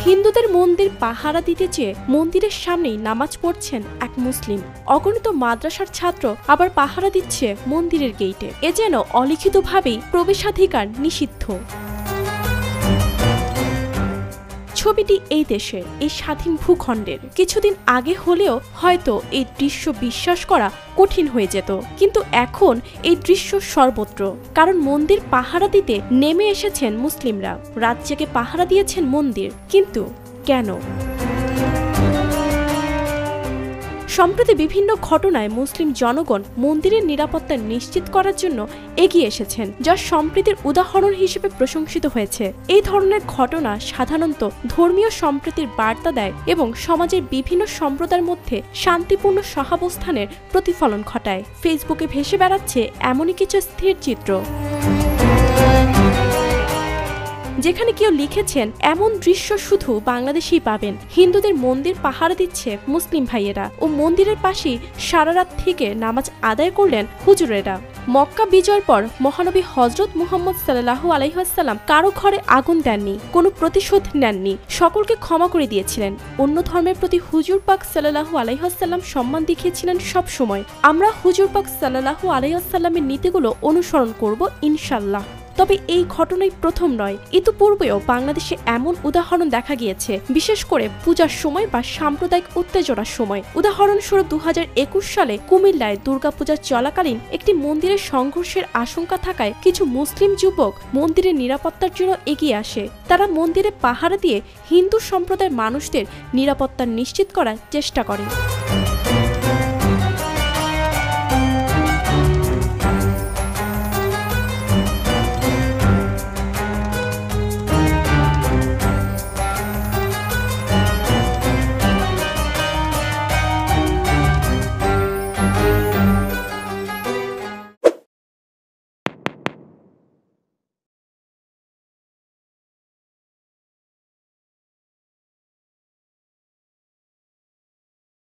হিন্দুদের মন্দির পাহারা দিতে চেয়ে মন্দিরের সামনেই নামাজ পড়ছেন এক মুসলিম। অগণিত মাদ্রাসার ছাত্র আবার পাহারা দিচ্ছে মন্দিরের গেইটে। এ যেন অলিখিতভাবেই প্রবেশাধিকার নিষিদ্ধ। ছবিটি এই দেশের, এই স্বাধীন ভূখণ্ডের। কিছুদিন আগে হলেও হয়তো এই দৃশ্য বিশ্বাস করা কঠিন হয়ে যেত, কিন্তু এখন এই দৃশ্য সর্বত্র। কারণ মন্দির পাহারা দিতে নেমে এসেছেন মুসলিমরা, রাত জেগে পাহারা দিয়েছেন মন্দির। কিন্তু কেন? সম্প্রতি বিভিন্ন ঘটনায় মুসলিম জনগণ মন্দিরের নিরাপত্তা নিশ্চিত করার জন্য এগিয়ে এসেছেন, যা সম্প্রীতির উদাহরণ হিসেবে প্রশংসিত হয়েছে। এই ধরনের ঘটনা সাধারণত ধর্মীয় সম্প্রীতির বার্তা দেয় এবং সমাজের বিভিন্ন সম্প্রদায়ের মধ্যে শান্তিপূর্ণ সহাবস্থানের প্রতিফলন ঘটায়। ফেসবুকে ভেসে বেড়াচ্ছে এমনই কিছু স্থির চিত্র, যেখানে কেউ লিখেছেন, এমন দৃশ্য শুধু বাংলাদেশেই পাবেন। হিন্দুদের মন্দির পাহারা দিচ্ছে মুসলিম ভাইয়েরা ও মন্দিরের পাশেই সারা রাত থেকে নামাজ আদায় করলেন হুজুরেরা। মক্কা বিজয়ের পর মহানবী হযরত মুহাম্মদ সাল্লাল্লাহু আলাইহি ওয়াসাল্লাম কারো ঘরে আগুন দেননি, কোনো প্রতিশোধ নেননি, সকলকে ক্ষমা করে দিয়েছিলেন। অন্য ধর্মের প্রতি হুজুর পাক সাল্লাল্লাহু আলাইহি ওয়াসাল্লাম সম্মান দেখিয়েছিলেন সব সময়। আমরা হুজুর পাক সাল্লাল্লাহু আলাইহি ওয়াসাল্লামের নীতিগুলো অনুসরণ করব ইনশাআল্লাহ। তবে এই ঘটনাই প্রথম নয়, ইতিপূর্বেও বাংলাদেশে এমন উদাহরণ দেখা গিয়েছে, বিশেষ করে পূজার সময় বা সাম্প্রদায়িক উত্তেজনার সময়। উদাহরণস্বরূপ 2021 সালে কুমিল্লায় দুর্গাপূজা চলাকালীন একটি মন্দিরের সংঘর্ষের আশঙ্কা থাকায় কিছু মুসলিম যুবক মন্দিরের নিরাপত্তার জন্য এগিয়ে আসে। তারা মন্দিরে পাহারা দিয়ে হিন্দু সম্প্রদায়ের মানুষদের নিরাপত্তা নিশ্চিত করার চেষ্টা করে।